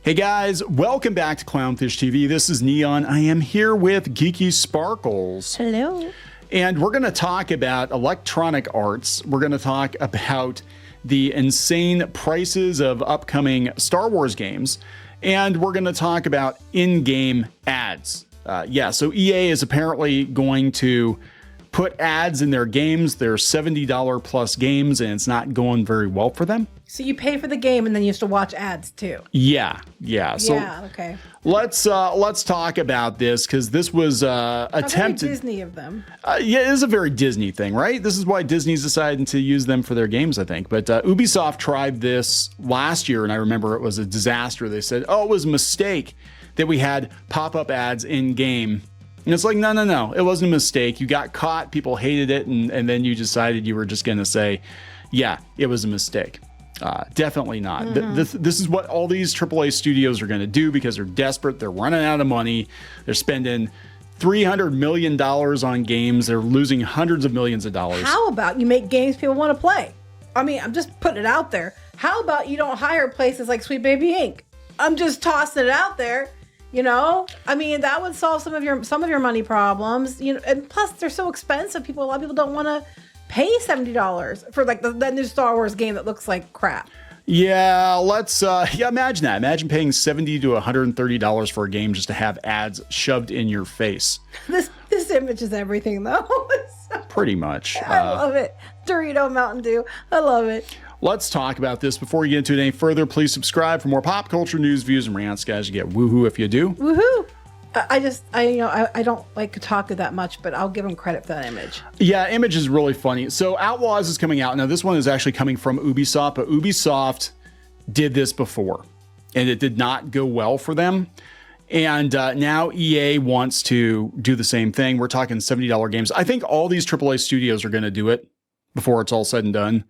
Hey guys, welcome back to Clownfish TV. This is Kneon. I am here with Geeky Sparkles. Hello. And we're going to talk about electronic arts. We're going to talk about the insane prices of upcoming Star Wars games. And we're going to talk about in-game ads. So EA is apparently going to put ads in their games. They're $70 plus games, and it's not going very well for them. So you pay for the game, and then you have to watch ads too. Yeah. So okay. Let's talk about this, because this was attempted. Very Disney of them. It is a very Disney thing, right? This is why Disney's decided to use them for their games, I think. But Ubisoft tried this last year, and I remember it was a disaster. They said, "Oh, it was a mistake that we had pop-up ads in game." And it's like, no, it wasn't a mistake. You got caught, people hated it, and then you decided you were just going to say, yeah, it was a mistake. Definitely not. This is what all these AAA studios are going to do because they're desperate. They're running out of money. They're spending $300 million on games. They're losing hundreds of millions of dollars. How about you make games people want to play? I mean, I'm just putting it out there. How about you don't hire places like Sweet Baby Inc.? I'm just tossing it out there. You know, I mean, that would solve some of your money problems. You know, and plus they're so expensive. A lot of people don't want to pay $70 for like the new Star Wars game that looks like crap. Yeah, let's imagine that. Imagine paying $70 to $130 for a game just to have ads shoved in your face. This image is everything, though. Pretty much. I love it. Dorito Mountain Dew. I love it. Let's talk about this. Before we get into it any further, please subscribe for more pop culture news, views, and rants, guys. You get woohoo if you do. Woohoo! I don't like Kotaku that much, but I'll give them credit for that image. Yeah, image is really funny. So Outlaws is coming out. Now, this one is actually coming from Ubisoft, but Ubisoft did this before, and it did not go well for them. And now EA wants to do the same thing. We're talking $70 games. I think all these AAA studios are going to do it before it's all said and done.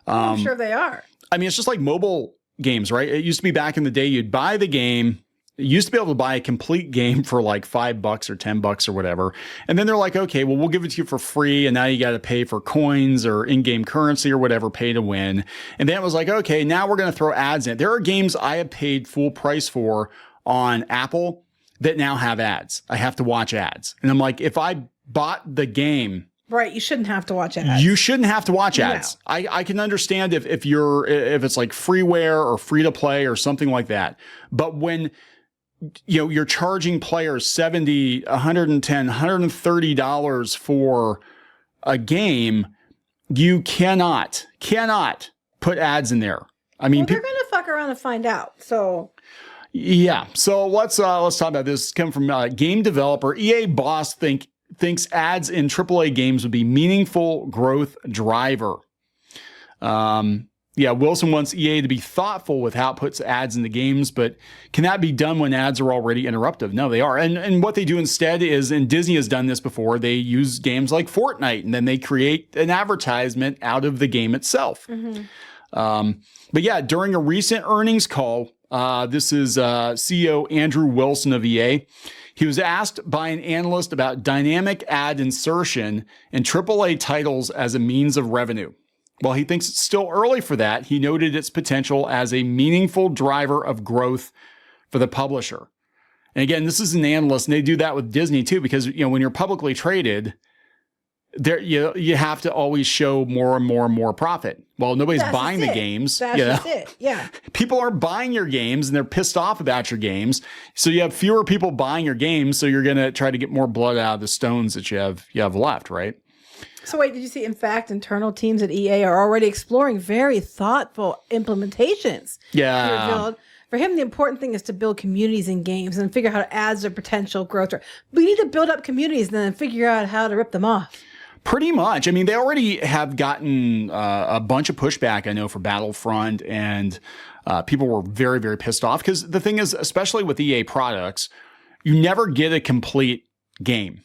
I'm sure they are. I mean, it's just like mobile games, right? It used to be back in the day, you'd buy the game. You used to be able to buy a complete game for like $5 or $10 or whatever. And then they're like, okay, well, we'll give it to you for free. And now you got to pay for coins or in-game currency or whatever, pay to win. And then it was like, okay, now we're going to throw ads in. There are games I have paid full price for on Apple that now have ads. I have to watch ads. And I'm like, if I bought the game, right, you shouldn't have to watch ads. You shouldn't have to watch ads. No. I can understand if it's like freeware or free to play or something like that. But when you're charging players $70, $110, $130 for a game, you cannot put ads in there. I mean, they're gonna fuck around and find out. So yeah. So let's talk about this. Coming from game developer, EA boss thinks ads in AAA games would be meaningful growth driver. Wilson wants EA to be thoughtful with how it puts ads in the games, but can that be done when ads are already interruptive? No, they are. And what they do instead is, and Disney has done this before, they use games like Fortnite, and then they create an advertisement out of the game itself. But yeah, during a recent earnings call, this is CEO Andrew Wilson of EA. He was asked by an analyst about dynamic ad insertion in AAA titles as a means of revenue. While he thinks it's still early for that, he noted its potential as a meaningful driver of growth for the publisher. And again, this is an analyst, and they do that with Disney too, because when you're publicly traded, there you have to always show more and more and more profit. Well, nobody's buying the games. That's just it. Yeah. People are buying your games and they're pissed off about your games. So you have fewer people buying your games. So you're going to try to get more blood out of the stones that you have left, right? So wait, did you see? In fact, internal teams at EA are already exploring very thoughtful implementations. Yeah. For him, the important thing is to build communities in games and figure out how to add their potential growth. We need to build up communities and then figure out how to rip them off. Pretty much. I mean, they already have gotten a bunch of pushback, I know, for Battlefront, and people were very, very pissed off because the thing is, especially with EA products, you never get a complete game.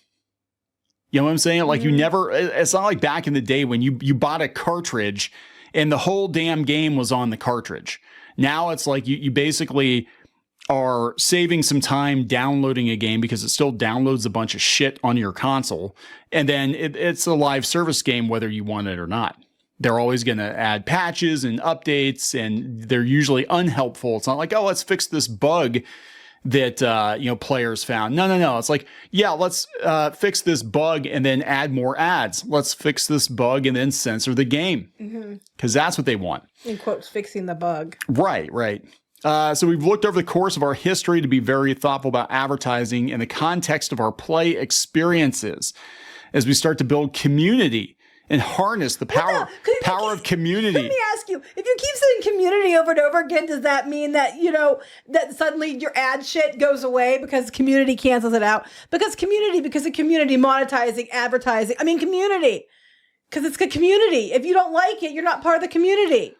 You know what I'm saying? Like it's not like back in the day when you bought a cartridge and the whole damn game was on the cartridge. Now it's like you basically are saving some time downloading a game because it still downloads a bunch of shit on your console. And then it's a live service game, whether you want it or not. they're always going to add patches and updates, and they're usually unhelpful. It's not like, oh, let's fix this bug that players found. No. It's like, yeah, let's fix this bug and then add more ads. Let's fix this bug and then censor the game, because that's what they want. In quotes, fixing the bug. Right. So we've looked over the course of our history to be very thoughtful about advertising in the context of our play experiences as we start to build community and harness the power of community. Let me ask you, if you keep saying community over and over again, does that mean that, that suddenly your ad shit goes away because community cancels it out? Because of community monetizing, advertising. I mean, community. Because it's a community. If you don't like it, you're not part of the community.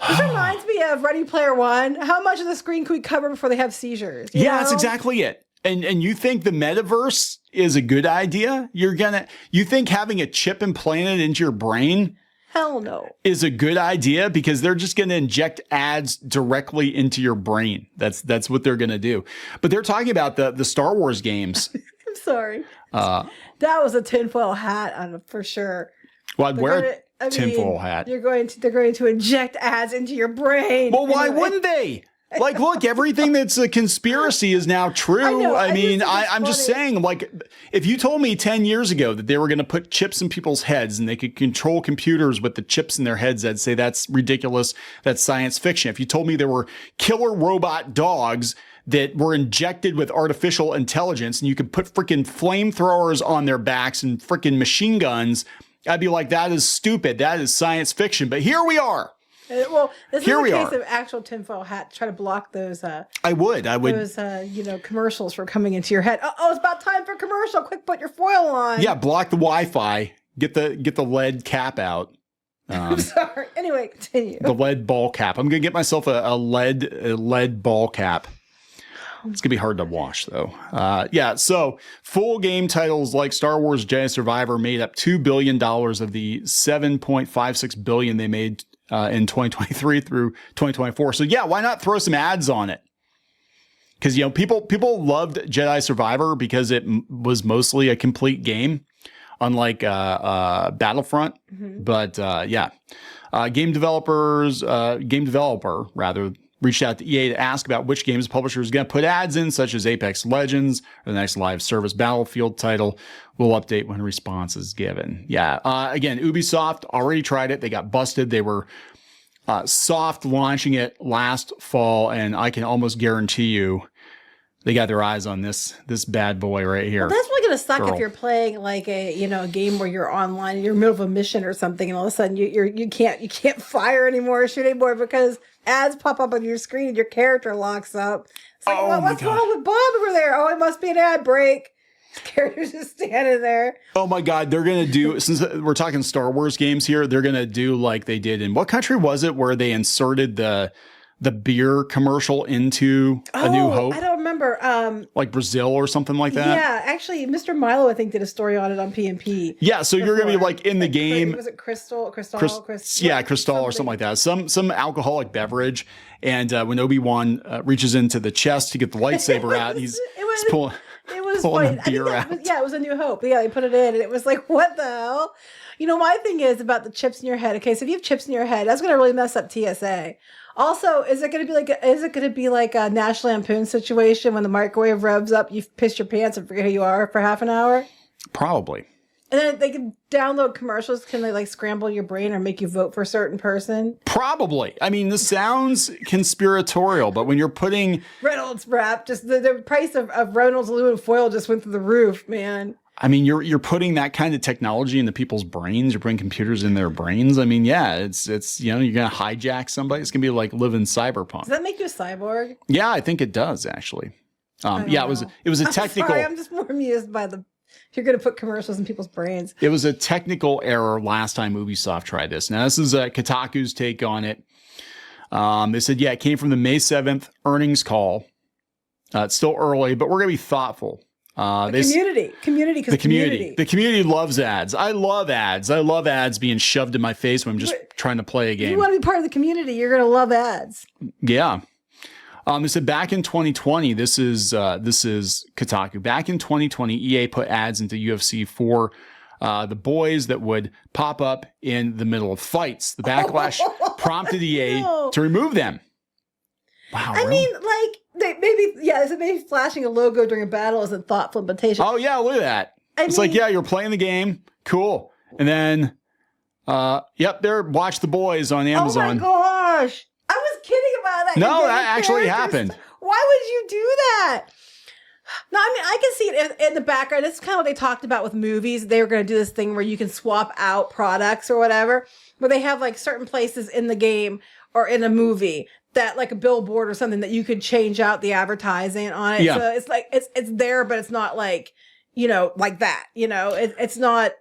This reminds me of Ready Player One. How much of the screen can we cover before they have seizures? Yeah, that's exactly it. And you think the metaverse is a good idea? You think having a chip implanted into your brain? Hell no. Is a good idea, because they're just going to inject ads directly into your brain. That's what they're going to do. But they're talking about the Star Wars games. I'm sorry. That was a tinfoil hat for sure. Well, I'd wear a tinfoil hat. They're going to inject ads into your brain. Well, why wouldn't they? Like, look, everything that's a conspiracy is now true. I'm just saying, like, if you told me 10 years ago that they were going to put chips in people's heads and they could control computers with the chips in their heads, I'd say that's ridiculous. That's science fiction. If you told me there were killer robot dogs that were injected with artificial intelligence and you could put freaking flamethrowers on their backs and freaking machine guns, I'd be like, that is stupid. That is science fiction. But here we are. Well, this is a case of actual tinfoil hat to try to block those. I would. Those, commercials from coming into your head. Oh, it's about time for commercial. Quick, put your foil on. Yeah, block the Wi-Fi. Get the lead cap out. I'm sorry. Anyway, continue. The lead ball cap. I'm gonna get myself a lead ball cap. It's gonna be hard to wash though. So full game titles like Star Wars Jedi Survivor made up $2 billion of the $7.56 billion they made in 2023 through 2024. So yeah, why not throw some ads on it? Because people loved Jedi Survivor because it was mostly a complete game, unlike Battlefront. But game developer reached out to EA to ask about which games the publisher is going to put ads in, such as Apex Legends or the next live service Battlefield title. We'll update when a response is given. Again, Ubisoft already tried it. They got busted. They were soft launching it last fall, and I can almost guarantee you they got their eyes on this bad boy right here. Well, that's really gonna suck if you're playing like a game where you're online and you're in the middle of a mission or something, and all of a sudden you can't fire anymore or shoot anymore because ads pop up on your screen and your character locks up. It's like, what's wrong with Bob over there? Oh, it must be an ad break. His character's just standing there. Oh my God, they're gonna do, since we're talking Star Wars games here, they're gonna do like they did in what country was it where they inserted the beer commercial into A New Hope? I don't remember. Like Brazil or something like that? Yeah, actually, Mr. Milo, I think, did a story on it on PNP. Yeah, so you're going to be like in the game. Was it Crystal? Yeah, Crystal or something like that. Some alcoholic beverage. And when Obi-Wan reaches into the chest to get the lightsaber out, he's pulling the beer out. It was A New Hope. Yeah, they put it in and it was like, what the hell? My thing is about the chips in your head. Okay, so if you have chips in your head, that's going to really mess up TSA. Also, is it going to be like a National Lampoon situation when the microwave revs up, you piss your pants and forget who you are for half an hour? Probably. And then they can download commercials. Can they like scramble your brain or make you vote for a certain person? Probably. I mean, this sounds conspiratorial, but when you're putting Reynolds wrap, just the price of Reynolds aluminum foil just went through the roof, man. I mean, you're putting that kind of technology into people's brains. You're putting computers in their brains. I mean, yeah, it's you're going to hijack somebody. It's going to be like living cyberpunk. Does that make you a cyborg? Yeah, I think it does actually. It was a technical. Sorry, I'm just more amused by you're going to put commercials in people's brains. It was a technical error last time Ubisoft tried this. Now this is Kotaku's take on it. They said, yeah, it came from the May 7th earnings call. It's still early, but we're going to be thoughtful. The community loves ads. I love ads. I love ads being shoved in my face when I'm just trying to play a game. If you want to be part of the community, you're going to love ads. Yeah. They said back in 2020, this is Kotaku. Back in 2020, EA put ads into UFC 4 the boys that would pop up in the middle of fights. The Backlash prompted EA to remove them. Wow. I mean, like, maybe flashing a logo during a battle isn't thoughtful implementation. Oh, yeah, look at that. It's like, yeah, you're playing the game. Cool. And then, there, watch the boys on Amazon. Oh, my gosh. I was kidding about that. No, that actually happened. Why would you do that? No, I mean, I can see it in the background. It's kind of what they talked about with movies. They were going to do this thing where you can swap out products or whatever, where they have like certain places in the game or in a movie that like a billboard or something that you could change out the advertising on it. Yeah. So it's like, it's there, but it's not like, like that, it's not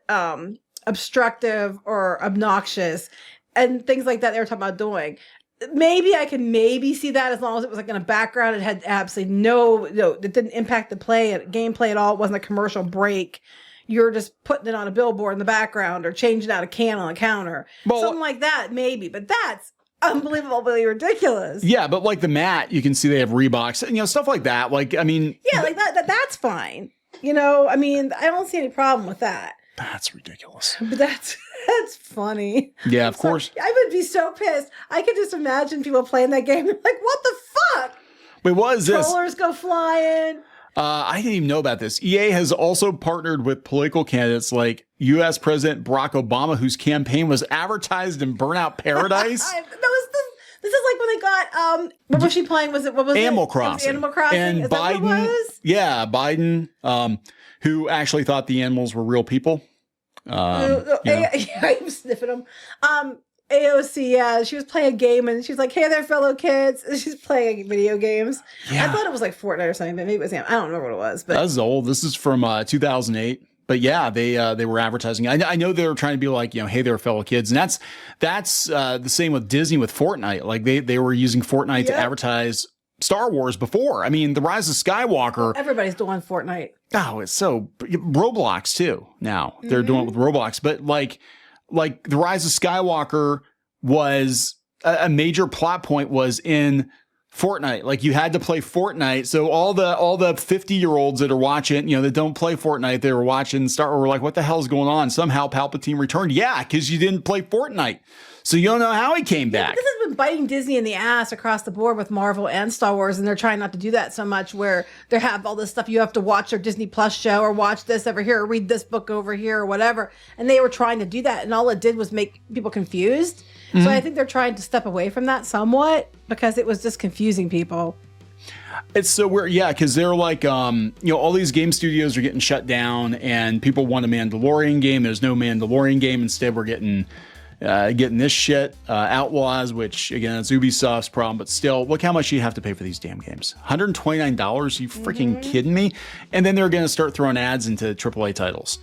obstructive or obnoxious and things like that they were talking about doing. Maybe I can see that as long as it was like in a background. It had absolutely no, it didn't impact the gameplay at all. It wasn't a commercial break. You're just putting it on a billboard in the background or changing out a can on the counter. Well, something like that, maybe. But that's unbelievably ridiculous. Yeah, but like the mat, you can see they have Reeboks and stuff like that. Like, I mean, yeah, like that's fine. I mean, I don't see any problem with that. That's ridiculous. But that's funny. Yeah, of course. I would be so pissed. I could just imagine people playing that game. Like, what the fuck? Wait, what is this? Controllers go flying. I didn't even know about this. EA has also partnered with political candidates like U.S. President Barack Obama, whose campaign was advertised in Burnout Paradise. This is like when they got, what was she playing? What was Animal Crossing. Animal Crossing. And is Biden, that what it was? Yeah, Biden, who actually thought the animals were real people. I was sniffing them. AOC, yeah, she was playing a game and she's like, hey there, fellow kids. And she's playing video games. Yeah. I thought it was like Fortnite or something, but maybe it was, I don't remember what it was. But that was old. This is from 2008. But yeah, they were advertising. I know they were trying to be like, hey there, fellow kids. And that's the same with Disney with Fortnite. Like they were using Fortnite to advertise Star Wars before. I mean, The Rise of Skywalker. Everybody's doing Fortnite. Oh, it's so Roblox too. Now they're doing it with Roblox, but like The Rise of Skywalker was a major plot point was in Fortnite. Like you had to play Fortnite. So all the 50-year-olds that are watching, that don't play Fortnite, they were watching Star Wars, were like, what the hell is going on? Somehow Palpatine returned. Yeah, because you didn't play Fortnite. So you don't know how he came back. This has been biting Disney in the ass across the board with Marvel and Star Wars, and they're trying not to do that so much where they have all this stuff you have to watch their Disney Plus show or watch this over here or read this book over here or whatever. And they were trying to do that, and all it did was make people confused. Mm-hmm. So I think they're trying to step away from that somewhat because it was just confusing people. It's so weird, yeah, because they're like, all these game studios are getting shut down, and people want a Mandalorian game. There's no Mandalorian game. Instead, we're getting this shit, Outlaws, which again, it's Ubisoft's problem, but still, look how much you have to pay for these damn games. $129? You freaking kidding me? And then they're going to start throwing ads into AAA titles.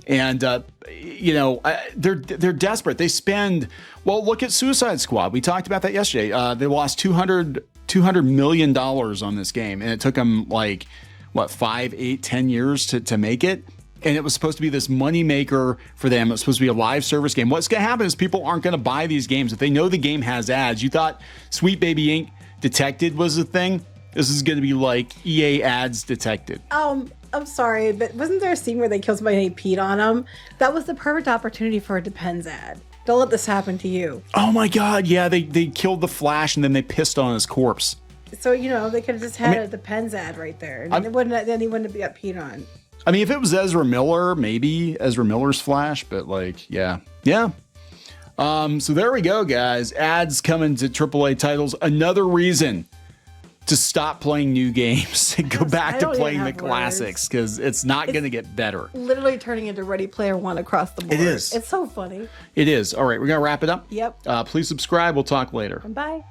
And, they're desperate. They spend, look at Suicide Squad. We talked about that yesterday. They lost $200 million on this game, and it took them 5, 8, 10 years to make it. And it was supposed to be this money maker for them. It was supposed to be a live service game. What's going to happen is people aren't going to buy these games. If they know the game has ads, you thought Sweet Baby Inc. Detected was a thing. This is going to be like EA ads detected. I'm sorry, but wasn't there a scene where they killed somebody and they peed on them? That was the perfect opportunity for a Depends ad. Don't let this happen to you. Oh my God, yeah, they killed the Flash and then they pissed on his corpse. So, they could have just had a Depends ad right there. And he wouldn't have got peed on. I mean, if it was Ezra Miller, maybe Ezra Miller's Flash, but yeah. So there we go, guys. Ads coming to AAA titles. Another reason to stop playing new games and go back to playing the classics because it's not going to get better. Literally turning into Ready Player One across the board. It is. It's so funny. It is. All right, we're going to wrap it up. Yep. Please subscribe. We'll talk later. Bye.